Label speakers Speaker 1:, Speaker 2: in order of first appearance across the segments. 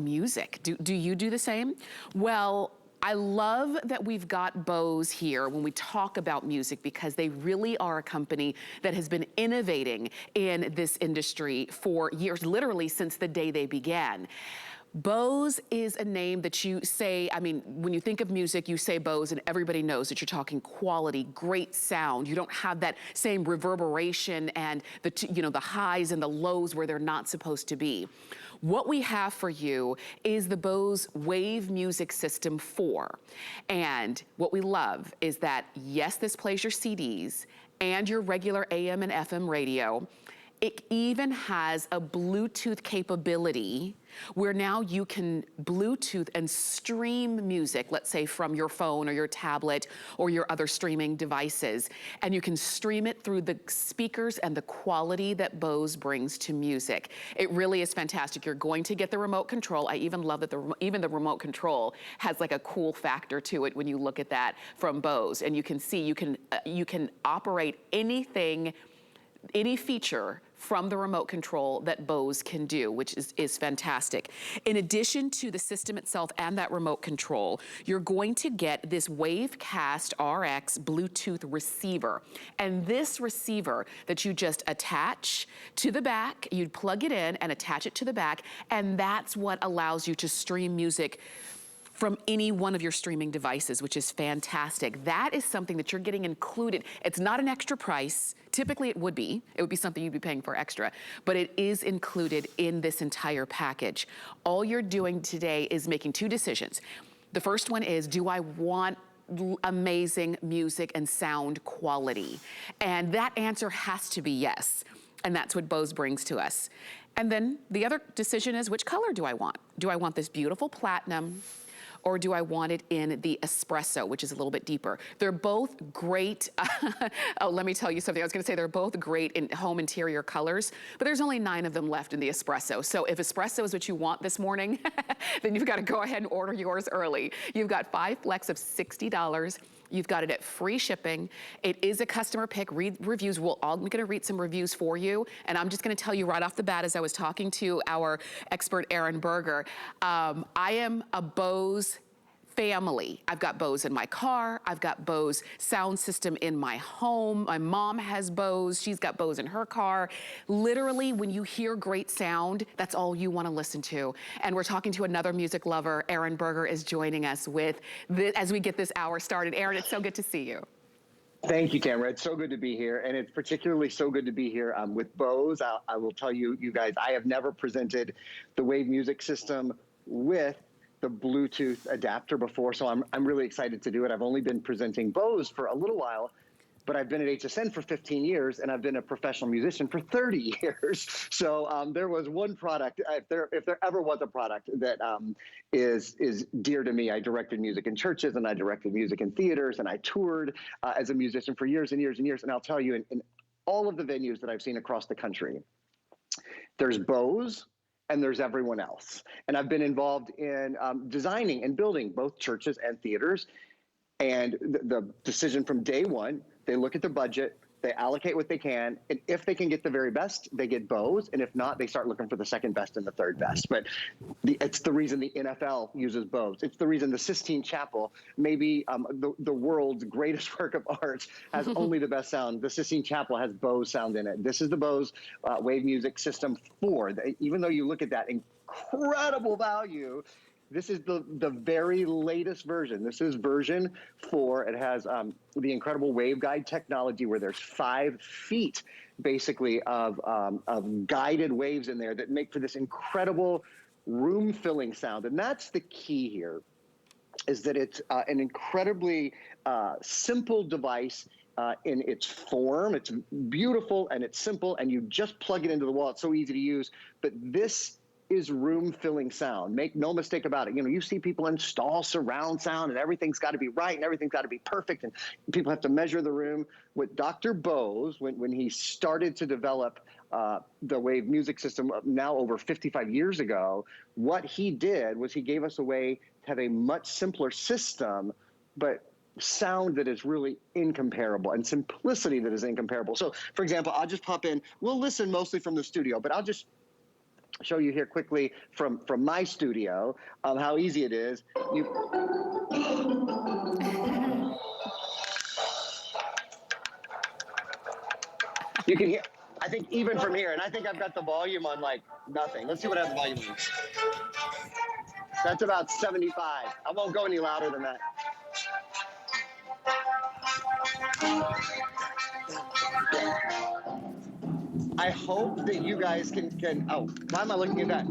Speaker 1: music. Do you do the same? Well, I love that we've got Bose here when we talk about music, because they really are a company that has been innovating in this industry for years, literally since the day they began. Bose is a name that you say, I mean, when you think of music, you say Bose and everybody knows that you're talking quality, great sound. You don't have that same reverberation and the highs and the lows where they're not supposed to be. What we have for you is the Bose Wave Music System 4. And what we love is that, yes, this plays your CDs and your regular AM and FM radio. It even has a Bluetooth capability where now you can Bluetooth and stream music, let's say from your phone or your tablet or your other streaming devices. And you can stream it through the speakers and the quality that Bose brings to music. It really is fantastic. You're going to get the remote control. I even love that even the remote control has like a cool factor to it when you look at that from Bose. And you can see, you can operate anything, any feature from the remote control that Bose can do, which is fantastic. In addition to the system itself and that remote control, you're going to get this WaveCast RX Bluetooth receiver. And this receiver that you just attach to the back, you plug it in and attach it to the back, and that's what allows you to stream music from any one of your streaming devices, which is fantastic. That is something that you're getting included. It's not an extra price. Typically it would be something you'd be paying for extra, but it is included in this entire package. All you're doing today is making two decisions. The first one is, do I want amazing music and sound quality? And that answer has to be yes. And that's what Bose brings to us. And then the other decision is, which color do I want? Do I want this beautiful platinum, or do I want it in the espresso, which is a little bit deeper? They're both great. Oh, let me tell you something. I was gonna say they're both great in home interior colors, but there's only 9 of them left in the espresso. So if espresso is what you want this morning, then you've gotta go ahead and order yours early. You've got 5 flex of $60. You've got it at free shipping. It is a customer pick. Read reviews. I'm gonna read some reviews for you. And I'm just gonna tell you right off the bat, as I was talking to our expert, Aaron Berger, I am a Bose family. I've got Bose in my car. I've got Bose sound system in my home. My mom has Bose. She's got Bose in her car. Literally, when you hear great sound, that's all you want to listen to. And we're talking to another music lover. Aaron Berger is joining us as we get this hour started. Aaron, it's so good to see you.
Speaker 2: Thank you, Tamara. It's so good to be here, and it's particularly so good to be here with Bose. I will tell you, you guys, I have never presented the Wave Music System with the Bluetooth adapter before, so I'm really excited to do it. I've only been presenting Bose for a little while, but I've been at HSN for 15 years, and I've been a professional musician for 30 years. So there was one product, if there ever was a product that is dear to me. I directed music in churches, and I directed music in theaters, and I toured as a musician for years and years and years. And I'll tell you, in all of the venues that I've seen across the country, there's Bose, and there's everyone else. And I've been involved in designing and building both churches and theaters. And the decision from day one, they look at the budget, they allocate what they can, and if they can get the very best, they get Bose, and if not, they start looking for the second best and the third best. But it's the reason the NFL uses Bose. It's the reason the Sistine Chapel, maybe the world's greatest work of art, has only the best sound. The Sistine Chapel has Bose sound in it. This is the Bose Wave Music System 4. Even though you look at that incredible value, this is the very latest version. This is version 4. It has the incredible waveguide technology where there's 5 feet, basically, of guided waves in there that make for this incredible room-filling sound. And that's the key here, is that it's an incredibly simple device in its form. It's beautiful and it's simple, and you just plug it into the wall. It's so easy to use. But this is room-filling sound. Make no mistake about it. You know, you see people install surround sound, and everything's got to be right, and everything's got to be perfect, and people have to measure the room. With Dr. Bose, when he started to develop the Wave Music System now over 55 years ago, what he did was he gave us a way to have a much simpler system, but sound that is really incomparable, and simplicity that is incomparable. So, for example, I'll just pop in. We'll listen mostly from the studio, but I'll just show you here quickly from my studio how easy it is. You can hear, I think even from here, and I think I've got the volume on like nothing. Let's see what I have the volume on. That's about 75. I won't go any louder than that. I hope that you guys can, oh, why am I looking at that?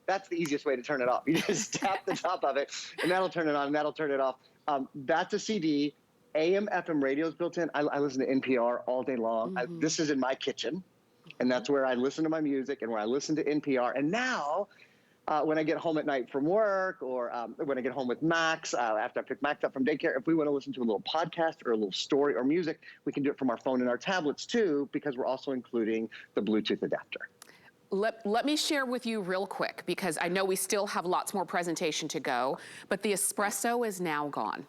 Speaker 2: That's the easiest way to turn it off. You just tap the top of it, and that'll turn it on, and that'll turn it off. That's a CD. AM, FM radio is built in. I listen to NPR all day long. This is in my kitchen, and that's where I listen to my music and where I listen to NPR. And now, when I get home at night from work, or when I get home with Max, after I pick Max up from daycare, if we want to listen to a little podcast or a little story or music, we can do it from our phone and our tablets too, because we're also including the Bluetooth adapter.
Speaker 1: Let me share with you real quick, because I know we still have lots more presentation to go, but the espresso is now gone.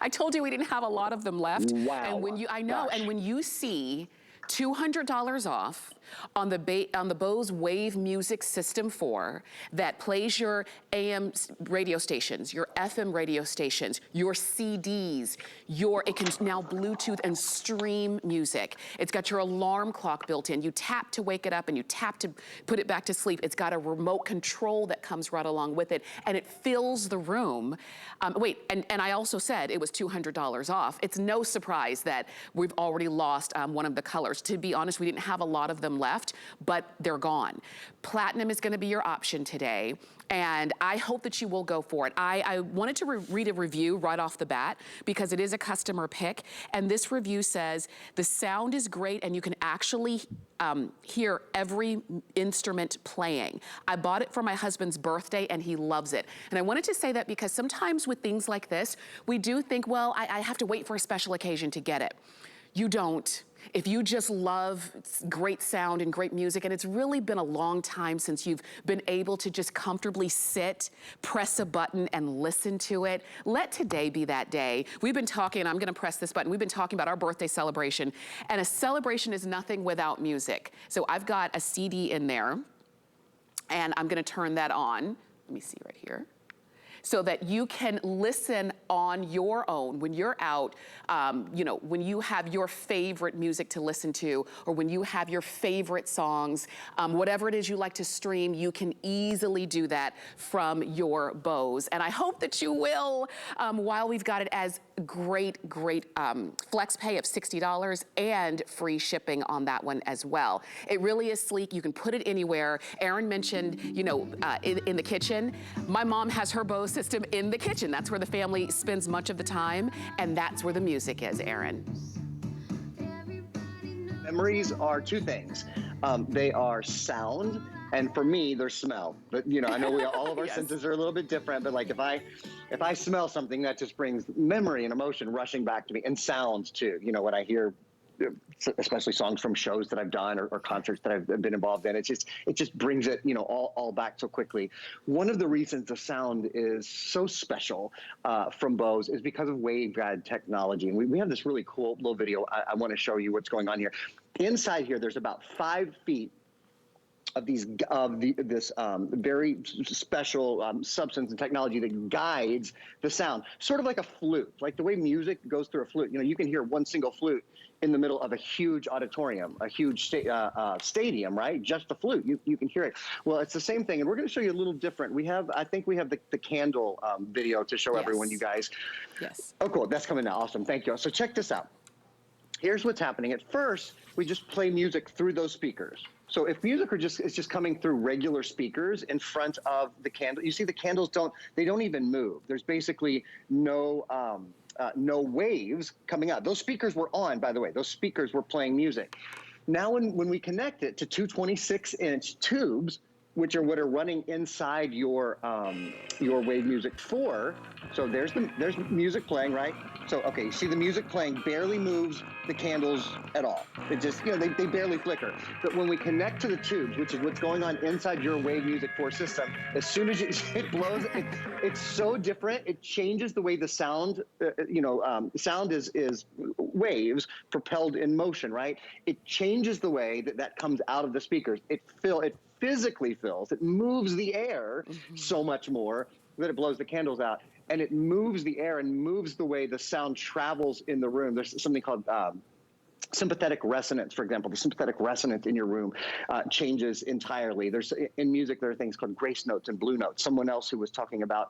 Speaker 1: I told you we didn't have a lot of them left.
Speaker 2: Wow.
Speaker 1: And when you, I know, and when you see $200 off on the Bose Wave Music System 4 that plays your AM radio stations, your FM radio stations, your CDs, it can now Bluetooth and stream music. It's got your alarm clock built in. You tap to wake it up and you tap to put it back to sleep. It's got a remote control that comes right along with it, and it fills the room. And I also said it was $200 off. It's no surprise that we've already lost one of the colors. To be honest, we didn't have a lot of them left, but they're gone. Platinum is gonna be your option today, and I hope that you will go for it. I wanted to read a review right off the bat, because it is a customer pick, and this review says, the sound is great and you can actually hear every instrument playing. I bought it for my husband's birthday and he loves it. And I wanted to say that because sometimes with things like this, we do think, well, I have to wait for a special occasion to get it. You don't. If you just love great sound and great music, and it's really been a long time since you've been able to just comfortably sit, press a button, and listen to it, let today be that day. We've been talking, and I'm gonna press this button, we've been talking about our birthday celebration, and a celebration is nothing without music. So I've got a CD in there, and I'm gonna turn that on. Let me see right here. So that you can listen on your own when you're out, when you have your favorite music to listen to, or when you have your favorite songs, whatever it is you like to stream, you can easily do that from your Bose. And I hope that you will, while we've got it as great flex pay of $60 and free shipping on that one as well. It really is sleek. You can put it anywhere. Aaron mentioned, in the kitchen. My mom has her Bose system in the kitchen. That's where the family spends much of the time, and that's where the music is, Aaron.
Speaker 2: Memories are two things. They are sound, and for me, they're smell. But I know all of our
Speaker 1: Yes.
Speaker 2: senses are a little bit different. But like if I smell something, that just brings memory and emotion rushing back to me, and sounds too. When I hear, especially songs from shows that I've done or concerts that I've been involved in, it just brings it all back so quickly. One of the reasons the sound is so special from Bose is because of waveguide technology, and we have this really cool little video. I want to show you what's going on here. Inside here, there's about 5 feet of this very special substance and technology that guides the sound, sort of like a flute, like the way music goes through a flute. You can hear one single flute in the middle of a huge auditorium, a huge stadium, right? Just the flute, you can hear it. Well, it's the same thing, and we're going to show you a little different. I think we have the candle video to show everyone, you guys.
Speaker 1: Yes.
Speaker 2: Oh, cool, that's coming now, awesome, thank you. So check this out. Here's what's happening. At first, we just play music through those speakers. So if music is just coming through regular speakers in front of the candle, you see the candles don't even move. There's basically no waves coming out. Those speakers were on, by the way. Those speakers were playing music. Now when we connect it to two 26-inch tubes, which are what are running inside your Wave Music 4. So there's music playing, right? So okay, you see the music playing barely moves the candles at all. It just they barely flicker. But when we connect to the tubes, which is what's going on inside your Wave Music 4 system, as soon as it blows, it's so different. It changes the way the sound. Sound is waves propelled in motion, right? It changes the way that comes out of the speakers. It physically fills. It moves the air so much more that it blows the candles out. And it moves the air and moves the way the sound travels in the room. There's something called sympathetic resonance, for example. The sympathetic resonance in your room changes entirely. In music, there are things called grace notes and blue notes. Someone else who was talking about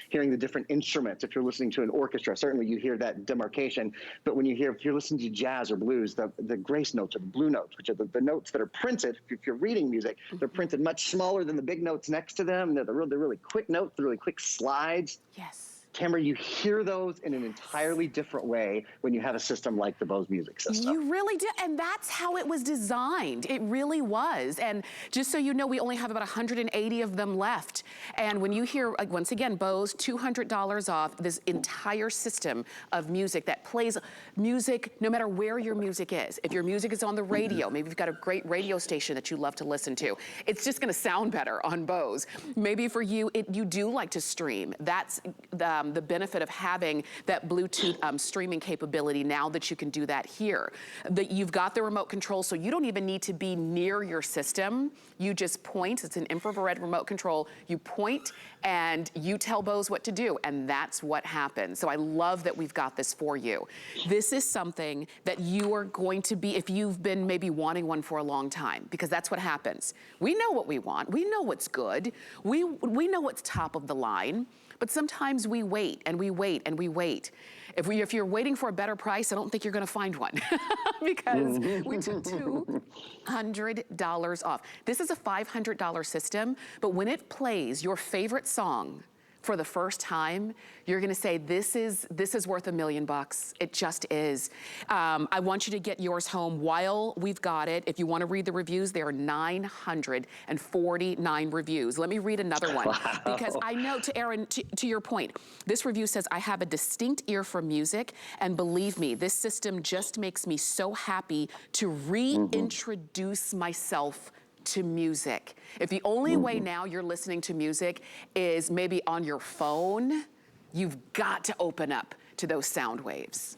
Speaker 2: hearing the different instruments. If you're listening to an orchestra, certainly you hear that demarcation. But if you're listening to jazz or blues, the grace notes or the blue notes, which are the notes that are printed, if you're reading music, they're printed much smaller than the big notes next to them. They're really quick notes, the really quick slides.
Speaker 1: Yes.
Speaker 2: Tamara, you hear those in an entirely different way when you have a system like the Bose music system.
Speaker 1: You really did, and that's how it was designed. It really was. And just so you know, we only have about 180 of them left. And when you hear, once again, Bose, $200 off this entire system of music that plays music no matter where your music is. If your music is on the radio, maybe you've got a great radio station that you love to listen to, it's just gonna sound better on Bose. Maybe for you, you do like to stream. That's the benefit of having that Bluetooth streaming capability now that you can do that here. That you've got the remote control, so you don't even need to be near your system. You just point, it's an infrared remote control. You point and you tell Bose what to do, and that's what happens. So I love that we've got this for you. This is something that you are going to be, if you've been maybe wanting one for a long time, because that's what happens. We know what we want. We know what's good. We know what's top of the line. But sometimes we wait and we wait and we wait. If you're waiting for a better price, I don't think you're gonna find one because we took $200 off. This is a $500 system, but when it plays your favorite song for the first time, you're gonna say, this is worth $1 million. It just is. I want you to get yours home while we've got it. If you wanna read the reviews, there are 949 reviews. Let me read another one.
Speaker 2: Wow.
Speaker 1: Because I know, to Aaron, to your point, this review says, I have a distinct ear for music, and believe me, this system just makes me so happy to reintroduce myself to music. If the only way now you're listening to music is maybe on your phone, you've got to open up to those sound waves.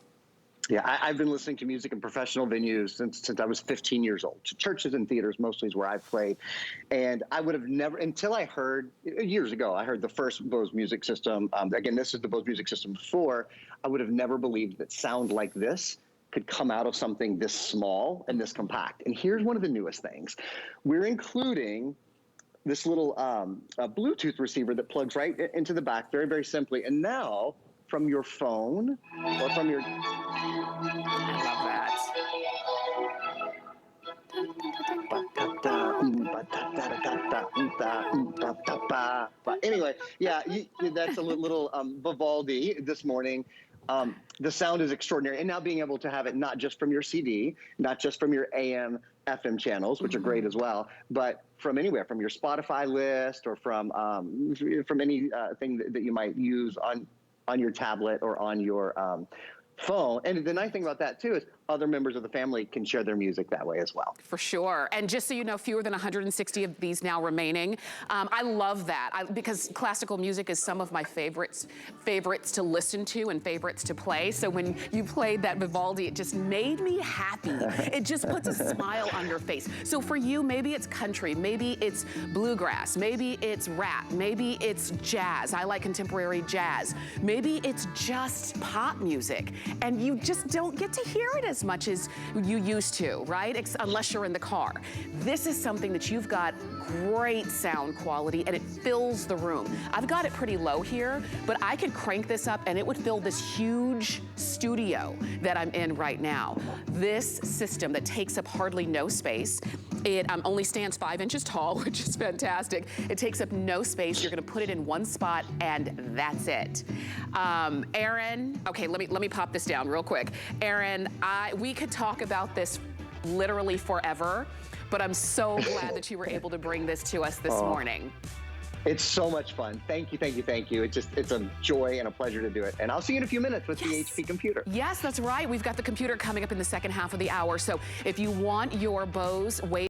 Speaker 2: Yeah, I've been listening to music in professional venues since I was 15 years old. Churches and theaters mostly is where I played. And I would have never, until I heard, years ago, I heard the first Bose music system. Again, this is the Bose music system 4. I would have never believed that sound like this could come out of something this small and this compact. And here's one of the newest things. We're including this little Bluetooth receiver that plugs right into the back, very, very simply. And now, from your phone or from your...
Speaker 1: I love
Speaker 2: that. Anyway, yeah, that's a little Vivaldi this morning. The sound is extraordinary. And now being able to have it not just from your CD, not just from your AM, FM channels, which are great as well, but from anywhere, from your Spotify list or from any thing that you might use on your tablet or on your phone. And the nice thing about that too is other members of the family can share their music that way as well.
Speaker 1: For sure. And just so you know, fewer than 160 of these now remaining. I love that because classical music is some of my favorites to listen to and favorites to play. So when you played that Vivaldi, it just made me happy. It just puts a smile on your face. So for you, maybe it's country, maybe it's bluegrass, maybe it's rap, maybe it's jazz. I like contemporary jazz. Maybe it's just pop music and you just don't get to hear it as much as you used to, right? Unless you're in the car. This is something that you've got great sound quality and it fills the room. I've got it pretty low here, but I could crank this up and it would fill this huge studio that I'm in right now. This system that takes up hardly no space, it only stands 5 inches tall, which is fantastic. It takes up no space. You're gonna put it in one spot and that's it. Aaron, okay, let me pop this down real quick. Aaron, we could talk about this literally forever, but I'm so glad that you were able to bring this to us this morning.
Speaker 2: It's so much fun. Thank you, thank you, thank you. It's a joy and a pleasure to do it. And I'll see you in a few minutes with the HP computer.
Speaker 1: Yes, that's right. We've got the computer coming up in the second half of the hour. So if you want your Bose